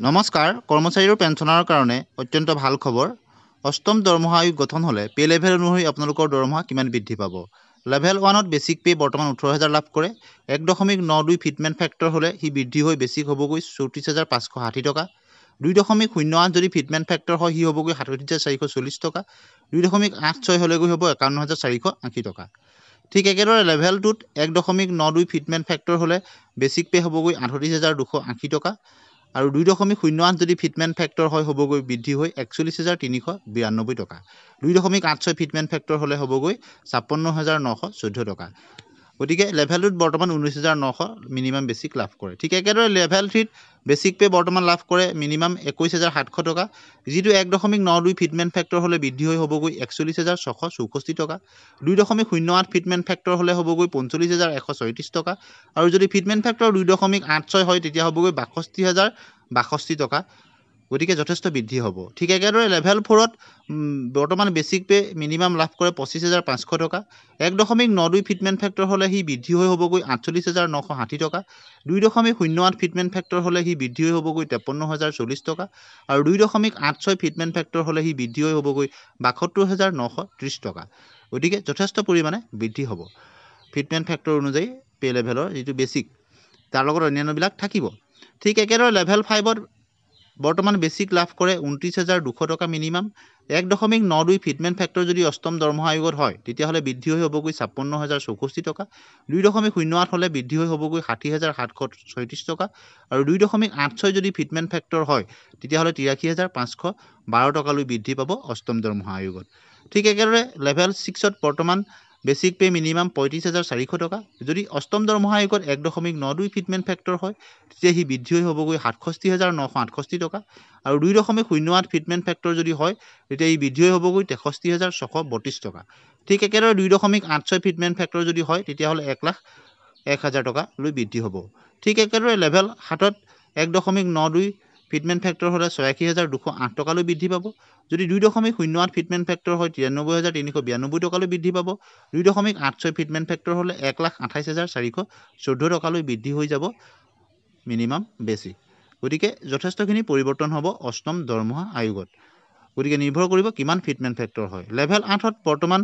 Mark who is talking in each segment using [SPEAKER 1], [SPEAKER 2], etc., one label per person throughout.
[SPEAKER 1] নমস্কাৰ কৰ্মচাৰী আৰু পেঞ্চনাৰৰ কাৰণে অত্যন্ত ভাল খবৰ অষ্টম দৰমহা আয়োগ গঠন হ'লে পে লেভেল অনুসৰি আপোনালোকৰ দৰমহা কিমান বৃদ্ধি পাব লেভেল 1ত বেছিক পে বৰ্তমান 18000 লাভ কৰে 1.92 ফিটমেন্ট ফেক্টৰ হ'লে হি বৃদ্ধি হৈ বেছিক হ'বগৈ 34560 টকা 2.08 যদি ফিটমেন্ট ফেক্টৰ হয় হি হ'বগৈ 37440 টকা 2.86 হ'লেগৈ হ'ব 51480 টকা ঠিক একেদৰে লেভেল 2ত 1.92 ফিটমেন্ট ফেক্টৰ হ'লে বেছিক পে হ'বগৈ 38280 টকা আৰু 2.08 যদি ফিটমেন্ট ফেক্টৰ হয় হ'বগৈ বৃদ্ধি হৈ 41392 টকা 2.86 ফিটমেন্ট ফেক্টৰ হ'লে হ'বগৈ 56914 টকা গতিকে লেভেল 2ত বৰ্তমান 19900 মিনিমাম বেছিক লাভ কৰে ঠিক একেদৰে লেভেল 3ত বেছিক পে বৰ্তমান লাভ কৰে মিনিমাম 21700 টকা যিটো 1.92 ফিটমেন্ট ফেক্টৰ হ'লে বৃদ্ধি হৈ হ'বগৈ 41664 টকা 2.08 ফিটমেন্ট ফেক্টৰ হ'লে হ'বগৈ 45136 টকা আৰু যদি ফিটমেন্ট ফেক্টৰ 2.86 হয় তেতিয়া হ'বগৈ 62062 টকা গতিকে যথেষ্ট বৃদ্ধি হ'ব ঠিক একেদৰে লেভেল 4ত বৰ্তমান বেছিক পে মিনিমাম লাভ কৰে 25500 টকা 1.92 ফিটমেন্ট ফেক্টৰ হ'লে হি বৃদ্ধি হৈ হ'বগৈ 48960 টকা 2.08 ফিটমেন্ট ফেক্টৰ হ'লে হি বৃদ্ধি হৈ হ'বগৈ 53040 টকা আৰু 2.86 ফিটমেন্ট ফেক্টৰ হ'লে হি বৃদ্ধি হৈ হ'বগৈ 72930 টকা গতিকে যথেষ্ট পৰিমাণে বৃদ্ধি হ'ব ফিটমেন্ট ফেক্টৰ অনুযায়ী পে লেভেলৰ যিটো বেছিক তাৰ লগত অন্যান্যবিলাক থাকিব ঠিক একেদৰে লেভেল 5ত বৰ্তমান বেছিক লাভ কৰে 29200 টকা মিনিমাম 1.92 ফিটমেন্ট ফেক্টৰ যদি অষ্টম দৰমহা আয়োগত হয় তেতিয়াহ'লে বৃদ্ধি হৈ হ'বগৈ 56064 টকা 2.08 হ'লে বৃদ্ধি হৈ হ'বগৈ 60736 টকা আৰু 2.86 যদি ফিটমেন্ট ফেক্টৰ হয় তেতিয়াহ'লে 83512 টকালৈ বৃদ্ধি পাব অষ্টম দৰমহা আয়োগত ঠিক একেদৰে লেভেল 6ত বৰ্তমান বেছিক পে মিনিমাম 35400 টকা যদি অষ্টম দৰমহা আয়োগত 1.92 ফিটমেন্ট ফেক্টৰ হয় তেতিয়া হি বৃদ্ধি হৈ হ'বগৈ 67968 টকা আৰু 2.08 ফিটমেন্ট ফেক্টৰ যদি হয় তেতিয়া হি বৃদ্ধি হৈ হ'বগৈ 63632 টকা ঠিক একেদৰে 2.86 ফিটমেন্ট ফেক্টৰ যদি হয় তেতিয়াহ'লে 1,01,000 টকা লৈ বৃদ্ধি হ'ব ঠিক একেদৰে লেভেল 7ত 1.92 ফিটমেন্ট ফেক্টৰ হ'লে 86208 টকালৈ বৃদ্ধি পাব যদি 2.08 ফিটমেন্ট ফেক্টৰ হয় 93392 টকালৈ বৃদ্ধি পাব 2.86 ফিটমেন্ট ফেক্টৰ হ'লে 1,28,414 টকালৈ বৃদ্ধি হৈ যাব মিনিমাম বেছিক গতিকে যথেষ্টখিনি পৰিৱৰ্তন হ'ব অষ্টম দৰমহা আয়োগত গতিকে নিৰ্ভৰ কৰিব কিমান ফিটমেন্ট ফেক্টৰ হয় লেভেল 8ত বৰ্তমান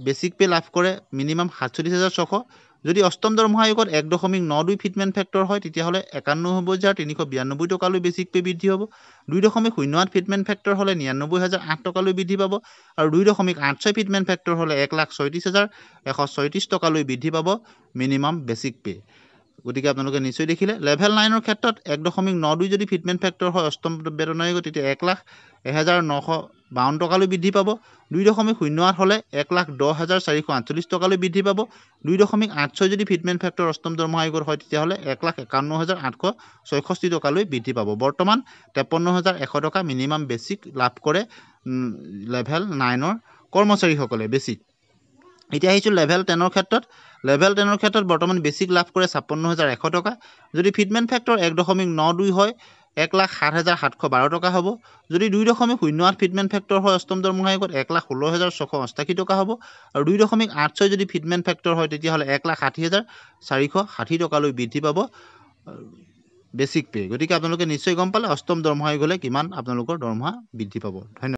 [SPEAKER 1] বেছিক পে লাভ কৰে মিনিমাম 47600 যদি অষ্টম দৰমহা আয়োগত 1.92 ফিটমেন্ট ফেক্টৰ হয় তেতিয়াহ'লে 91392 টকালৈ বেছিক পে বৃদ্ধি হ'ব 2.08 ফিটমেন্ট ফেক্টৰ হ'লে 99008 টকালৈ বৃদ্ধি পাব আৰু 2.86 ফিটমেন্ট ফেক্টৰ হ'লে 1,36,136 টকালৈ বৃদ্ধি পাব মিনিমাম বেছিক পে গতিকে আপোনালোকে নিশ্চয় দেখিলে লেভেল 9ৰ ক্ষেত্ৰত 1.92 যদি ফিটমেন্ট ফেক্টৰ হয় অষ্টম বেতন আয়োগত তেতিয়া 1,01,952 টকালৈ বৃদ্ধি পাব 2.08 হ'লে 1,10,448 টকালৈ বৃদ্ধি পাব 2.86 যদি ফিটমেন্ট ফেক্টৰ অষ্টম দৰমহা আয়োগত হয় তেতিয়াহ'লে 1,51,866 টকালৈ বৃদ্ধি পাব বৰ্তমান 53100 টকা মিনিমাম বেছিক লাভ কৰে লেভেল 9ৰ কৰ্মচাৰীসকলে বেছিক এতিয়া আহিছো লেভেল 10ৰ ক্ষেত্ৰত লেভেল 10ৰ ক্ষেত্ৰত বৰ্তমান বেছিক লাভ কৰে 56100 টকা যদি ফিটমেন্ট ফেক্টৰ 1.92 হয় 1,07,712 টকা হ'ব যদি 2.08 ফিটমেন্ট ফেক্টৰ হয় অষ্টম দৰমহা আয়োগত 1,16,688 টকা হ'ব আৰু 2.86 যদি ফিটমেন্ট ফেক্টৰ হয় তেতিয়াহ'লে 1,60,460 টকালৈ বৃদ্ধি পাব বেছিক পে গতিকে আপোনালোকে নিশ্চয় গম পালে অষ্টম দৰমহা আয়োগলৈ কিমান আপোনালোকৰ দৰমহা বৃদ্ধি পাব ধন্যবাদ